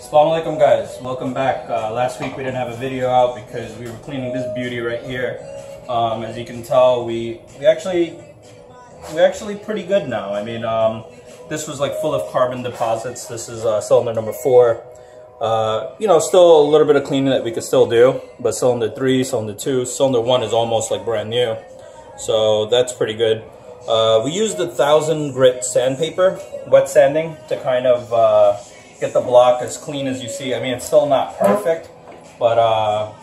Assalamu alaikum guys, welcome back. Last week we didn't have a video out because we were cleaning this beauty right here. As you can tell, we're actually pretty good now. I mean, this was like full of carbon deposits. This is cylinder number 4. You know, still a little bit of cleaning that we could still do, but cylinder 3, cylinder 2, cylinder 1 is almost like brand new. So that's pretty good. We used 1,000 grit sandpaper, wet sanding, to kind of get the block as clean as you see. I mean, it's still not perfect, but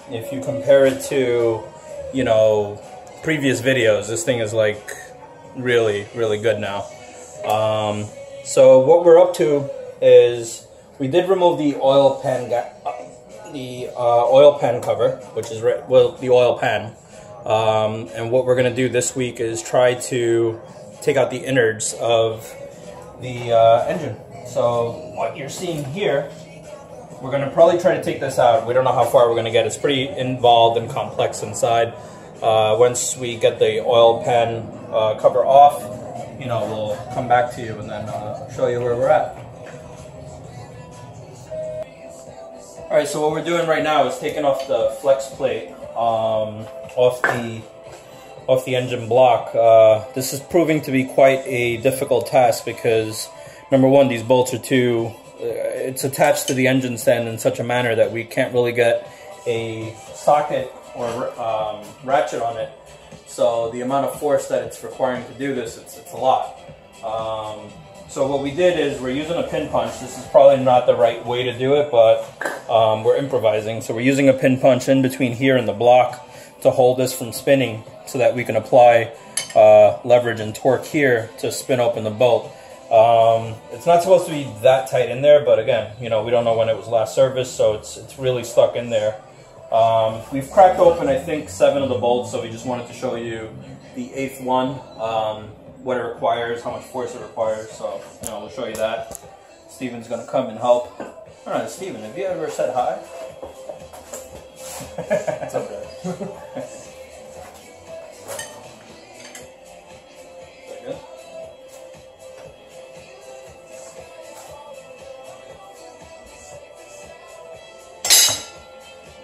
if you compare it to, you know, previous videos, this thing is like really good now. So what we're up to is we did remove the oil pan cover, which is the oil pan. And what we're gonna do this week is try to take out the innards of the engine. So what you're seeing here, we're going to probably try to take this out. We don't know how far we're going to get. It's pretty involved and complex inside. Once we get the oil pan cover off, you know, we'll come back to you and then show you where we're at. Alright, so what we're doing right now is taking off the flex plate off the engine block. This is proving to be quite a difficult task because number one, these bolts are it's attached to the engine stand in such a manner that we can't really get a socket or ratchet on it. So the amount of force that it's requiring to do this, it's a lot. So what we did is we're using a pin punch. This is probably not the right way to do it, but we're improvising. So we're using a pin punch in between here and the block to hold this from spinning so that we can apply leverage and torque here to spin open the bolt. It's not supposed to be that tight in there, but again, you know, we don't know when it was last serviced, so it's really stuck in there. We've cracked open, I think, 7 of the bolts, so we just wanted to show you the 8th one, what it requires, how much force it requires, so, you know, we'll show you that. Steven's going to come and help. Alright, Steven, have you ever said hi? It's okay.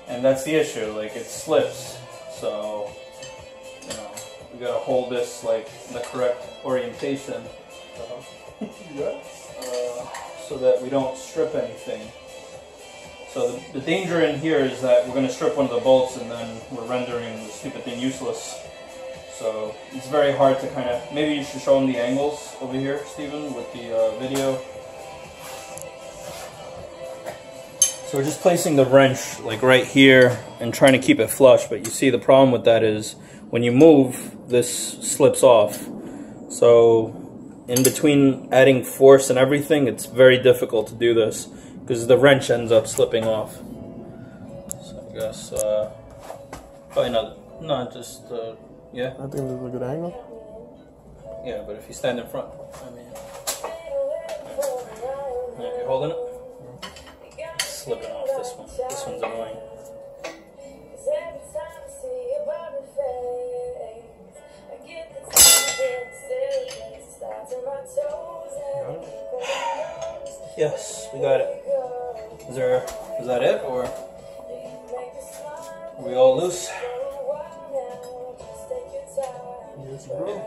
And that's the issue, like it slips, so, you know, we gotta hold this like the correct orientation, so that we don't strip anything. So the danger in here is that we're gonna strip one of the bolts and then we're rendering the stupid thing useless. So it's very hard to kind of, maybe you should show them the angles over here, Steven, with the video. So we're just placing the wrench like right here and trying to keep it flush, but you see the problem with that is when you move, this slips off. So in between adding force and everything, it's very difficult to do this because the wrench ends up slipping off. So I guess, probably not just, yeah. I think this is a good angle. Yeah, but if you stand in front, I mean, yeah, you're holding it? Slipping off this one. This one's annoying. Yes, we got it. Is that it, or are we all loose? Yes, bro.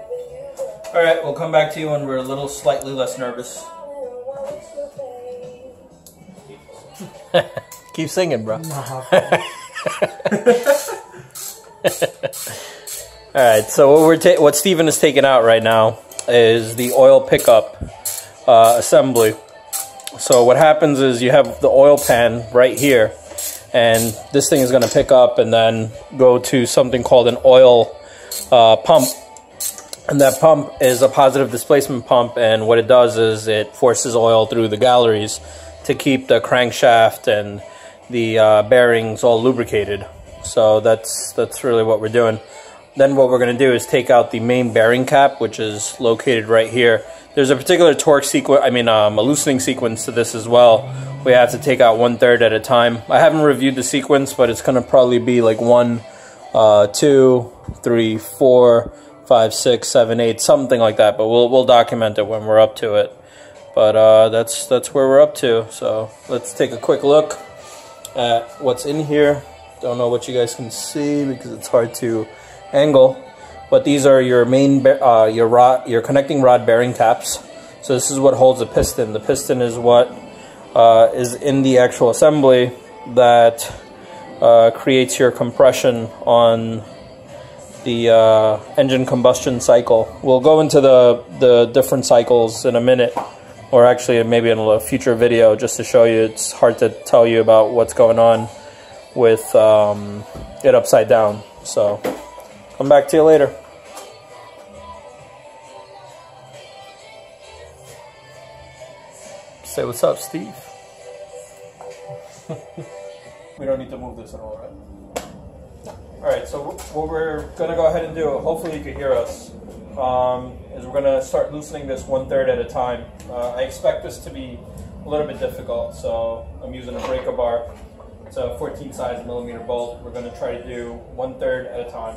Alright, we'll come back to you when we're a little slightly less nervous. Keep singing, bro. Alright, so what Steven is taking out right now is the oil pickup assembly. So what happens is you have the oil pan right here, and this thing is going to pick up and then go to something called an oil pump. And that pump is a positive displacement pump, and what it does is it forces oil through the galleries to keep the crankshaft and the bearings all lubricated. So that's really what we're doing. Then what we're going to do is take out the main bearing cap, which is located right here. There's a particular torque sequence, a loosening sequence to this as well. We have to take out 1/3 at a time. I haven't reviewed the sequence, but it's going to probably be like 1, 2, 3, 4, 5, 6, 7, 8, something like that. But we'll document it when we're up to it. But that's where we're up to. So let's take a quick look at what's in here. Don't know what you guys can see because it's hard to angle. But these are your main your connecting rod bearing taps. So this is what holds the piston. The piston is what is in the actual assembly that creates your compression on the engine combustion cycle. We'll go into the different cycles in a minute, or actually maybe in a future video, just to show you. It's hard to tell you about what's going on with it upside down. So come back to you later. Say what's up, Steve. We don't need to move this at all, right? Alright, so what we're going to go ahead and do, hopefully you can hear us, is we're going to start loosening this 1/3 at a time. I expect this to be a little bit difficult, so I'm using a breaker bar. It's a 14 size millimeter bolt. We're going to try to do 1/3 at a time.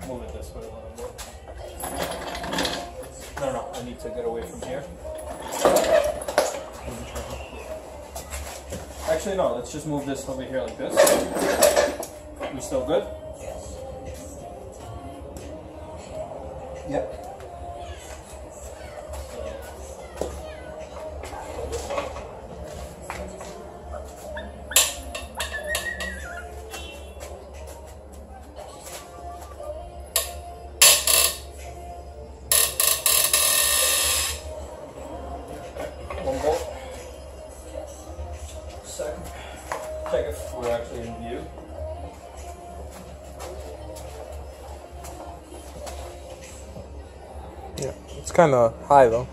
Move it this way a little bit. No, I need to get away from here. Actually, no, let's just move this over here like this. We still good? Yep. One bolt. Second. Check if we're actually in view. Yeah, it's kind of high though.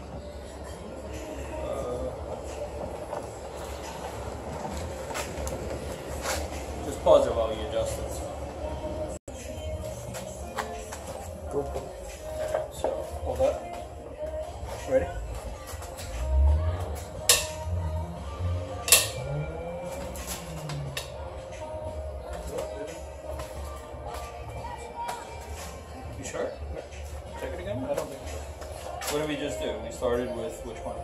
Just pause it while you adjust it. Go for it. So hold that. Ready? You sure? Check it again? I don't think so. What did we just do? We started with which one?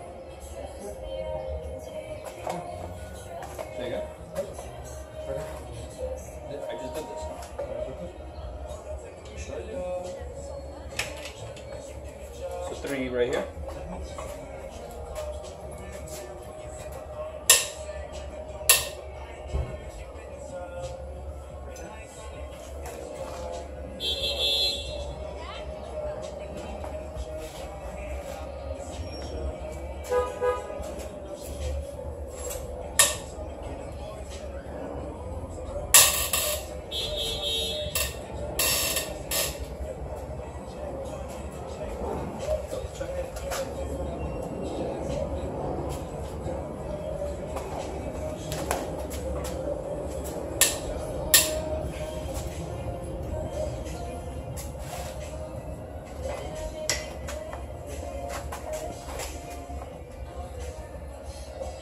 Say again? I just did this. You sure? So 3 right here?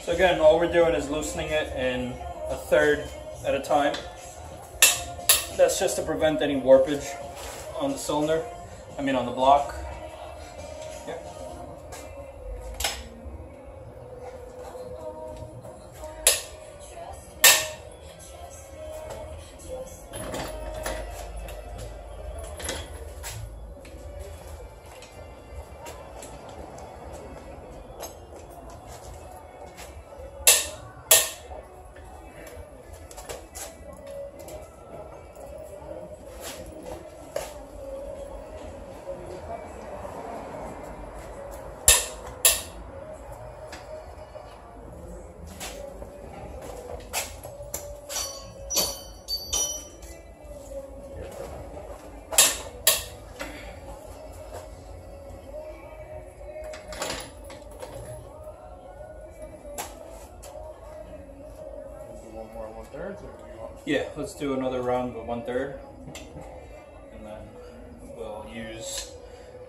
So again, all we're doing is loosening it in 1/3 at a time. That's just to prevent any warpage on the cylinder, on the block. Yep. Yeah, let's do another round with 1/3, and then we'll use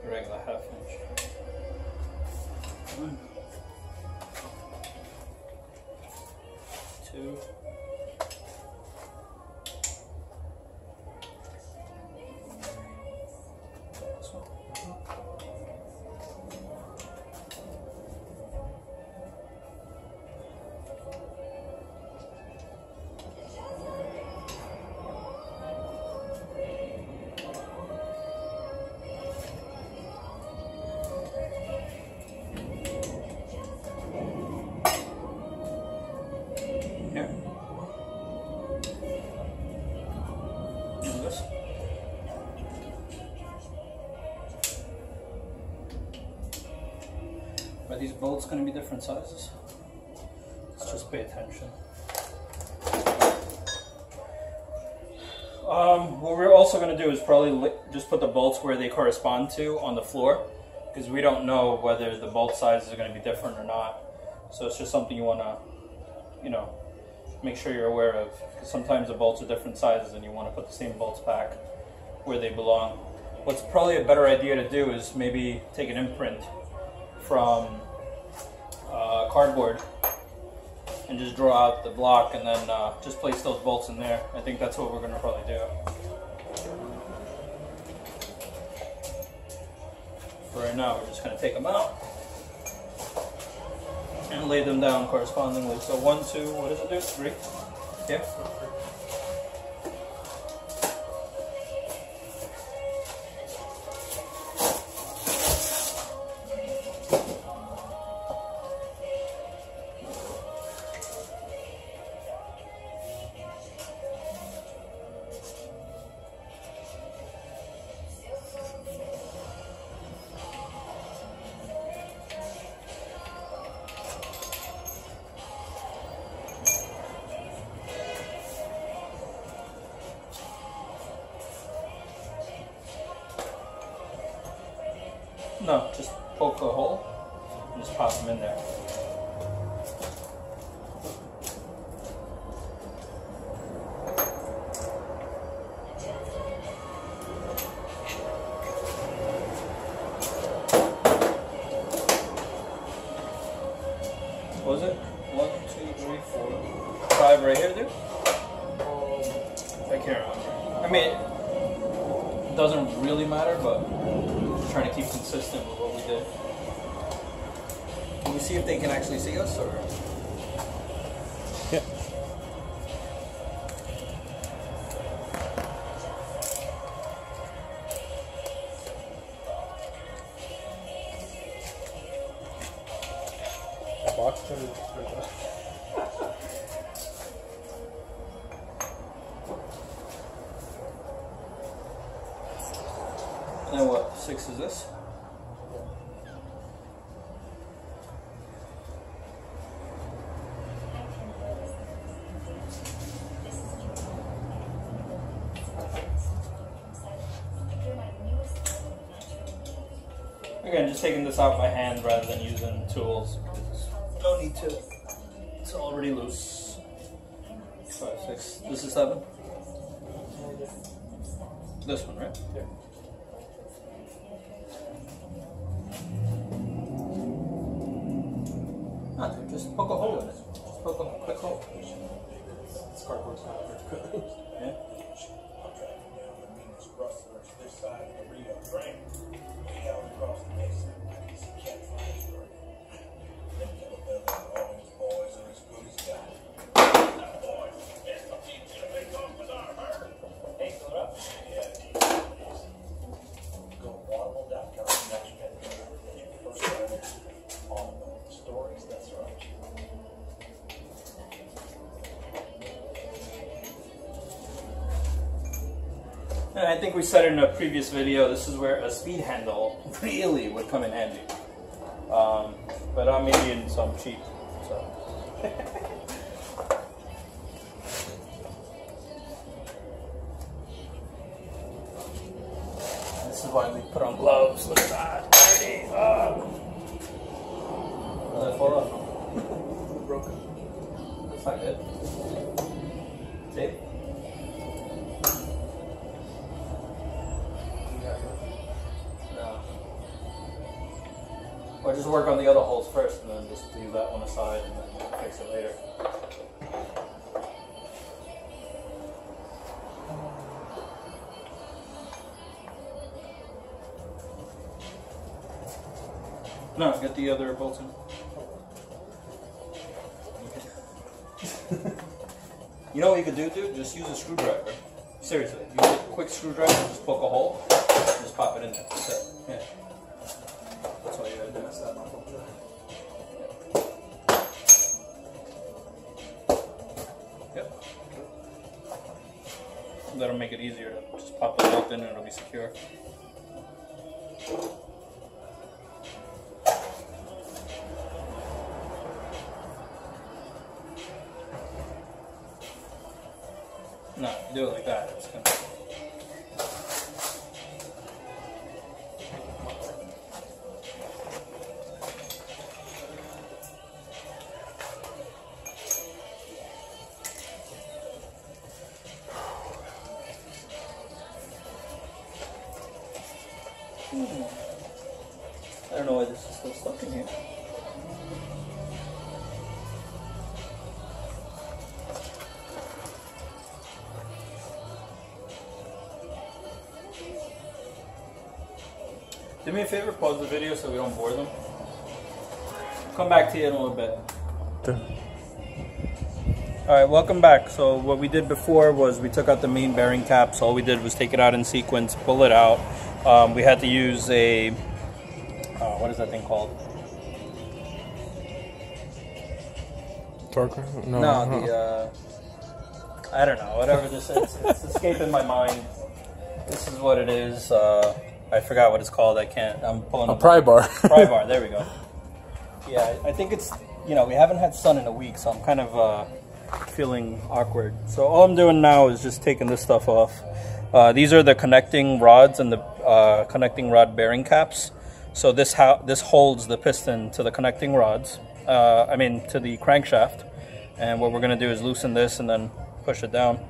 the regular 1/2 inch. 1, 2, 3, Are these bolts going to be different sizes? Let's just pay attention. What we're also going to do is probably just put the bolts where they correspond to on the floor, because we don't know whether the bolt sizes are going to be different or not. So it's just something you want to, you know, make sure you're aware of, because sometimes the bolts are different sizes and you want to put the same bolts back where they belong. What's probably a better idea to do is maybe take an imprint from cardboard and just draw out the block, and then just place those bolts in there. I think that's what we're going to probably do. For right now, we're just going to take them out and lay them down correspondingly. So 1, 2, what does it do? 3? Okay. No, just poke a hole and just pop them in there. What was it? 1, 2, 3, 4, 5 right here, dude? I can't remember. I mean, it doesn't really matter, but trying to keep consistent with what we did. Can we see if they can actually see us, or? Yeah. The box turned And what, 6 is this? Again, just taking this out by hand rather than using tools. No need to. It's already loose. 5, 6. This is 7? This one, right? Yeah. Nothing, just poke a hole in it. Just poke a quick hole. This cardboard's not good. Yeah. And I think we said in a previous video, this is where a speed handle really would come in handy. But I'm Indian, so I'm cheap. So. This is why we put on gloves. Look at that. Dirty. Did that fall off? Broken. That's not good. Tape. Or just work on the other holes first and then just leave that one aside and then fix it later. No, get the other bolts in. You know what you could do, dude? Just use a screwdriver. Seriously, use a quick screwdriver, just poke a hole, and just pop it in there. That's it. Yeah. That's all you gotta do. Yep. That'll make it easier to just pop the bolt in and it'll be secure. Do it like that. It's kind of... I don't know why this is still stuck in here. Do me a favor, pause the video so we don't bore them. Come back to you in a little bit. Alright, welcome back. So what we did before was we took out the main bearing caps. All we did was take it out in sequence, pull it out. We had to use a, what is that thing called? Torque? No, I don't know, whatever this is. It's escaping my mind. This is what it is. I forgot what it's called. I'm pulling a pry bar. Pry bar, there we go. Yeah, I think it's, you know, we haven't had sun in a week, so I'm kind of feeling awkward. So all I'm doing now is just taking this stuff off. These are the connecting rods and the connecting rod bearing caps. So this holds the piston to the connecting rods, to the crankshaft. And what we're going to do is loosen this and then push it down.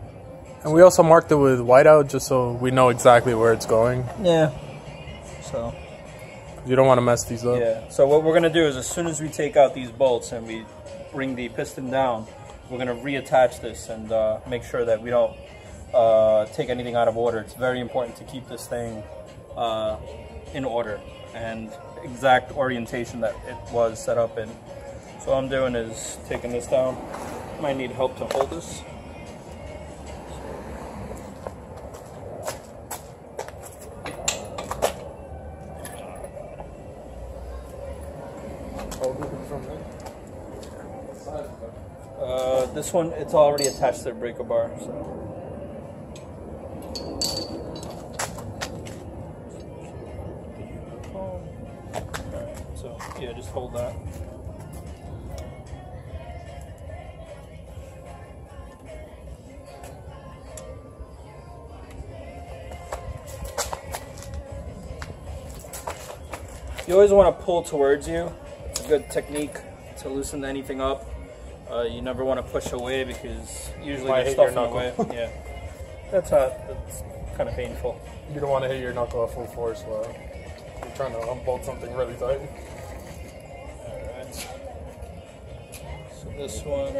And we also marked it with whiteout just so we know exactly where it's going. Yeah. So you don't want to mess these up. Yeah. So what we're going to do is as soon as we take out these bolts and we bring the piston down, we're going to reattach this and make sure that we don't take anything out of order. It's very important to keep this thing in order and exact orientation that it was set up in. So all I'm doing is taking this down. Might need help to hold this. This one, it's already attached to the breaker bar, so. Alright, so yeah, just hold that. You always want to pull towards you. It's a good technique to loosen anything up. You never want to push away because usually there's stuff in the way. Yeah, that's kind of painful. You don't want to hit your knuckle at full force while you're trying to unbolt something really tight. Alright. So this one.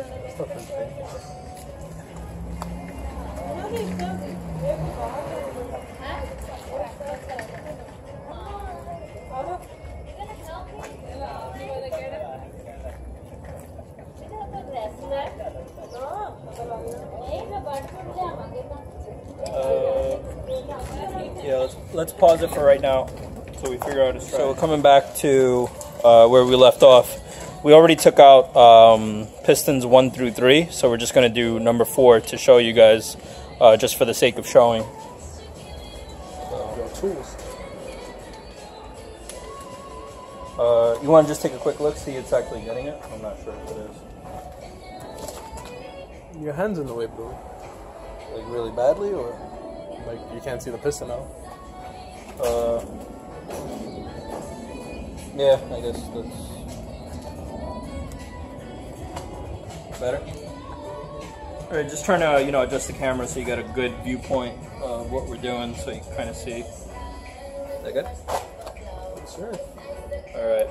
Yeah, let's pause it for right now so we figure out a strategy. So we're coming back to where we left off. We already took out pistons 1 through 3, so we're just going to do number 4 to show you guys just for the sake of showing. You want to just take a quick look, see it's actually getting it? I'm not sure if it is. Your hand's in the way, bro. Like really badly, or? Like you can't see the piston now. Yeah, I guess that's better. All right, just trying to adjust the camera so you got a good viewpoint of what we're doing, so you can kind of see. Is that good? Sure. All right.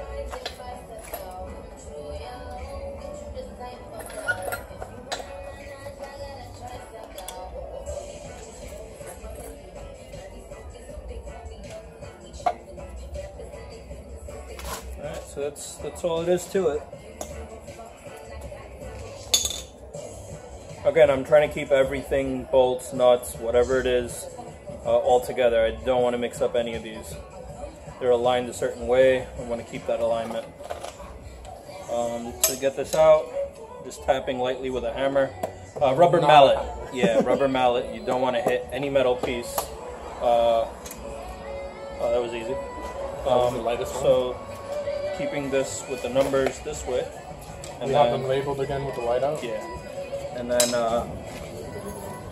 So that's all it is to it. Again, I'm trying to keep everything, bolts, nuts, whatever it is, all together. I don't want to mix up any of these. They're aligned a certain way. I want to keep that alignment. To get this out, just tapping lightly with a hammer. Rubber mallet. Yeah, rubber mallet. You don't want to hit any metal piece. Oh, that was easy. The lightest one. So keeping this with the numbers this way. And you have them labeled again with the whiteout? Yeah. And then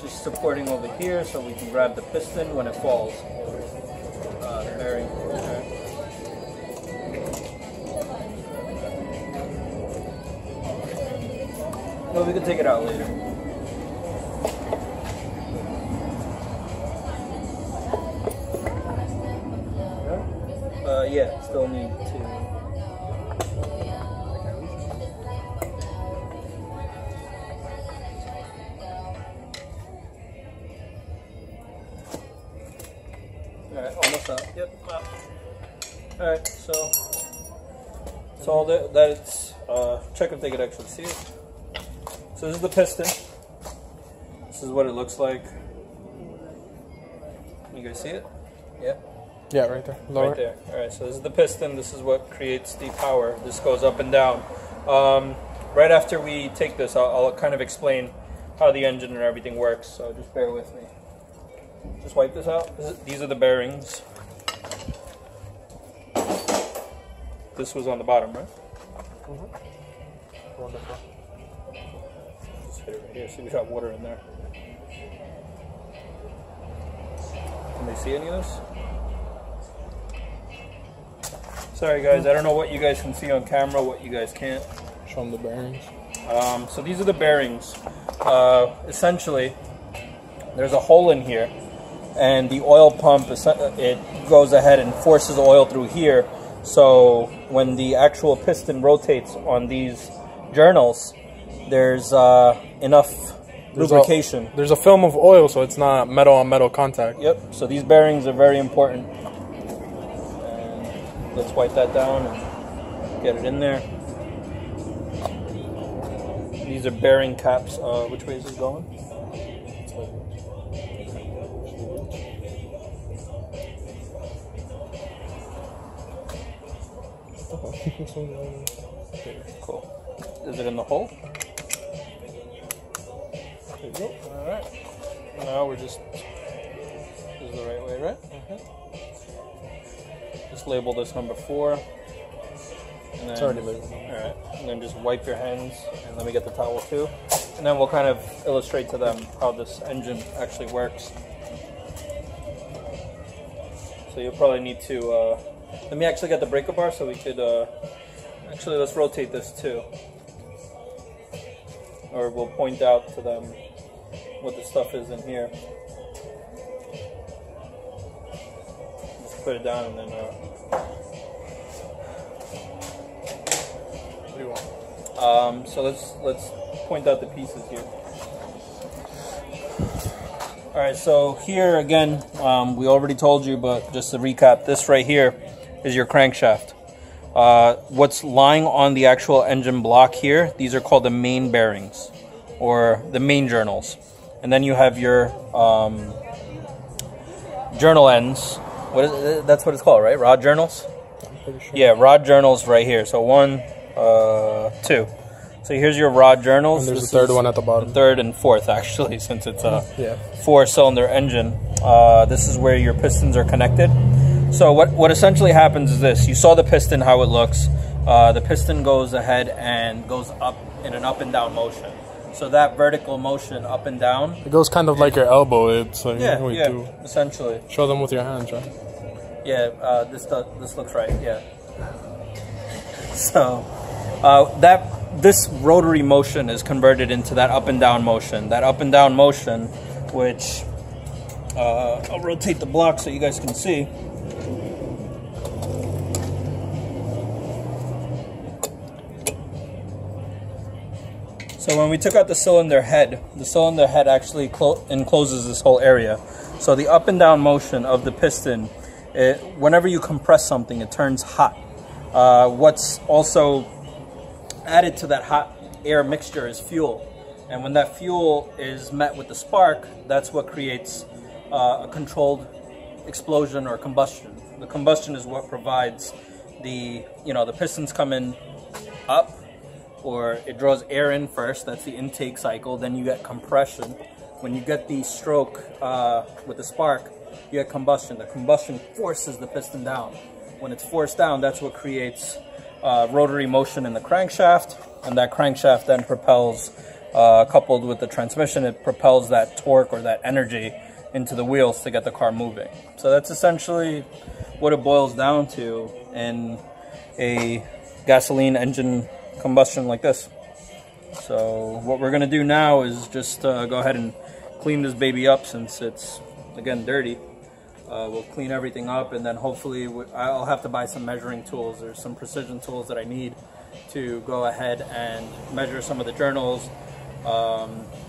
just supporting over here so we can grab the piston when it falls. The bearing. Okay. No, we can take it out later. Yeah, still need to. Alright, almost up. Yep. Alright, so it's all that's check if they could actually see it. So this is the piston. This is what it looks like. You guys see it? Yeah. Yeah, right there. Lower. Right there. Alright, so this is the piston. This is what creates the power. This goes up and down. Right after we take this, I'll kind of explain how the engine and everything works, so just bear with me. Just wipe this out. These are the bearings. This was on the bottom, right? Mm-hmm. Wonderful. Just hit it right here. See, we got water in there. Can they see any of this? Sorry guys, I don't know what you guys can see on camera, what you guys can't. Show them the bearings. So these are the bearings. Essentially, there's a hole in here, and the oil pump, it goes ahead and forces oil through here. So when the actual piston rotates on these journals, there's enough lubrication. There's a film of oil, so it's not metal on metal contact. Yep, so these bearings are very important. Let's wipe that down and get it in there. These are bearing caps. Which way is it going? Cool. Is it in the hole? There you go. Alright. Now we're just... This is the right way, right? Just label this number 4. And then, It's already labeled. Alright, and then just wipe your hands, and let me get the towel too. And then we'll kind of illustrate to them how this engine actually works. So you'll probably need to, let me actually get the breaker bar so we could, actually let's rotate this too. Or we'll point out to them what the stuff is in here. Put it down and then What do you want? so let's point out the pieces here. Alright, so here again, we already told you, but just to recap, this right here is your crankshaft. What's lying on the actual engine block here, these are called the main bearings, or the main journals. And then you have your journal ends. That's what it's called, right? Rod journals? I'm pretty sure. Yeah, rod journals right here. So 1, 2. So here's your rod journals. And there's a third one at the bottom. The third and fourth, actually, since it's a Yeah. 4-cylinder engine. This is where your pistons are connected. So what essentially happens is this. You saw the piston, how it looks. The piston goes ahead and goes up in an up and down motion. So that vertical motion up and down. It goes kind of like your elbow. It's like Yeah, what you yeah, do. essentially. Show them with your hands, right? Yeah, this looks right. Yeah. So this rotary motion is converted into that up and down motion. That up and down motion, which I'll rotate the block so you guys can see. So when we took out the cylinder head actually encloses this whole area. So the up and down motion of the piston, whenever you compress something, it turns hot. What's also added to that hot air mixture is fuel. And when that fuel is met with the spark, that's what creates a controlled explosion or combustion. The combustion is what provides the pistons come in up, or it draws air in first, that's the intake cycle, then you get compression. When you get the stroke with the spark, you get combustion. The combustion forces the piston down. When it's forced down, that's what creates rotary motion in the crankshaft, and that crankshaft then propels coupled with the transmission, it propels that torque or that energy into the wheels to get the car moving. So that's essentially what it boils down to in a gasoline engine combustion like this. So what we're going to do now is just go ahead and clean this baby up, since it's, again, dirty. We'll clean everything up, and then hopefully I'll have to buy some measuring tools. There's some precision tools that I need to go ahead and measure some of the journals,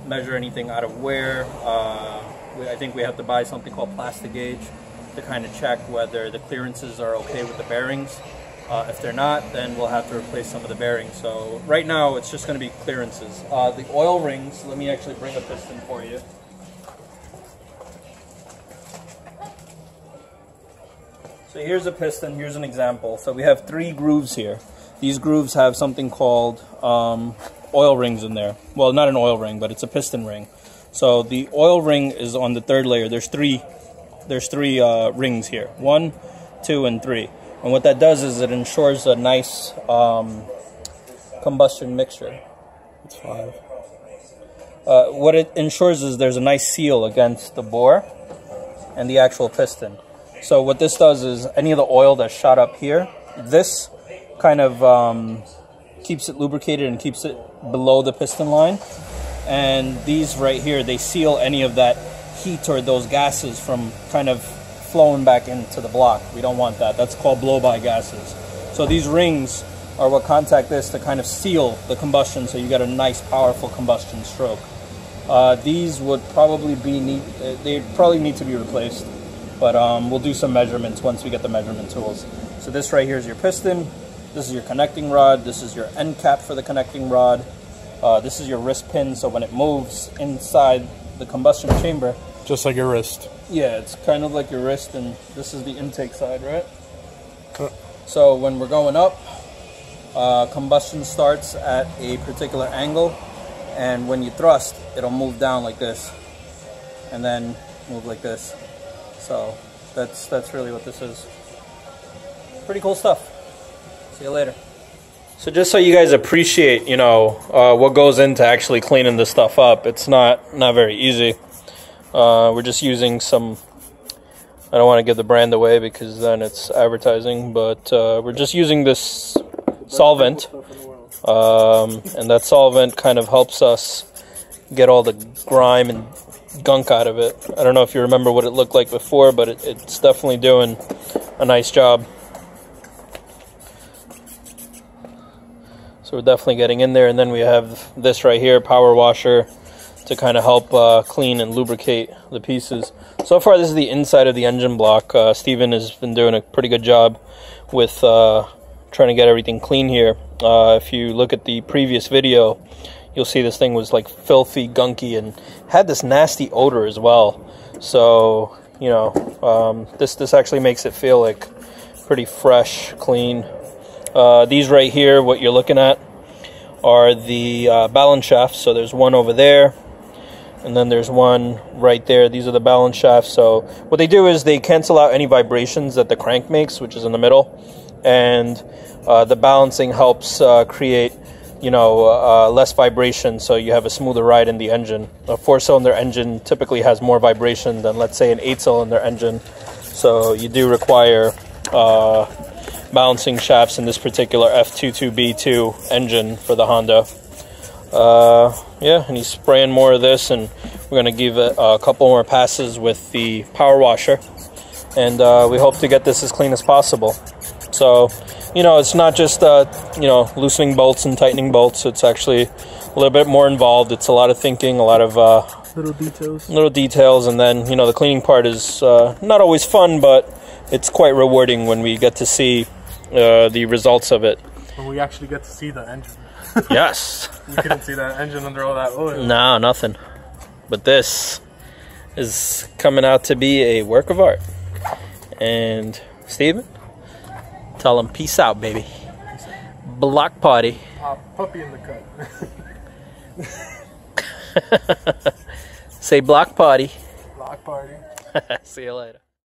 measure anything out of wear. I think we have to buy something called plastic gauge to kind of check whether the clearances are okay with the bearings. If they're not, then we'll have to replace some of the bearings. So right now it's just going to be clearances. The oil rings, let me actually bring a piston for you. So here's a piston, here's an example. So we have 3 grooves here. These grooves have something called oil rings in there. Well, not an oil ring, but it's a piston ring. So the oil ring is on the 3rd layer. There's three rings here. 1, 2, and 3. And what that does is it ensures a nice combustion mixture. It's 5. What it ensures is there's a nice seal against the bore and the actual piston. So what this does is any of the oil that's shot up here, this kind of keeps it lubricated and keeps it below the piston line. And these right here, they seal any of that heat or those gases from kind of flowing back into the block. We don't want that. That's called blow-by gases. So these rings are what contact this to kind of seal the combustion, so you get a nice, powerful combustion stroke. These would probably they probably need to be replaced. But we'll do some measurements once we get the measurement tools. So this right here is your piston. This is your connecting rod. This is your end cap for the connecting rod. This is your wrist pin, so when it moves inside the combustion chamber. Just like your wrist. Yeah, it's kind of like your wrist, and this is the intake side, right? So when we're going up, combustion starts at a particular angle, and when you thrust, it'll move down like this, and then move like this. So that's really what this is. Pretty cool stuff. See you later. So just so you guys appreciate, you know, what goes into actually cleaning this stuff up, it's not very easy. We're just using some, I don't want to give the brand away because then it's advertising, but we're just using this solvent, and that solvent kind of helps us get all the grime and gunk out of it. I don't know if you remember what it looked like before, but it's definitely doing a nice job. So we're definitely getting in there, and then we have this right here, power washer, to kind of help clean and lubricate the pieces. So far, this is the inside of the engine block. Steven has been doing a pretty good job with trying to get everything clean here. If you look at the previous video, you'll see this thing was like filthy, gunky, and had this nasty odor as well. So, you know, this actually makes it feel like pretty fresh, clean. These right here, what you're looking at, are the balance shafts. So there's one over there, and then there's one right there. These are the balance shafts. So what they do is they cancel out any vibrations that the crank makes, which is in the middle, and the balancing helps create, you know, less vibration, so you have a smoother ride in the engine. A 4-cylinder engine typically has more vibration than, let's say, an 8-cylinder engine. So you do require balancing shafts in this particular F22B2 engine for the Honda. Yeah, and he's spraying more of this, and we're going to give it a couple more passes with the power washer. And we hope to get this as clean as possible. So, you know, it's not just, you know, loosening bolts and tightening bolts. It's actually a little bit more involved. It's a lot of thinking, a lot of little details. And then, you know, the cleaning part is not always fun, but it's quite rewarding when we get to see the results of it. When we actually get to see the engine. Yes. You couldn't see that engine under all that oil. No, nothing. But this is coming out to be a work of art. And Steven, tell them peace out, baby. Block party. Puppy in the cut. Say block party. Block party. See you later.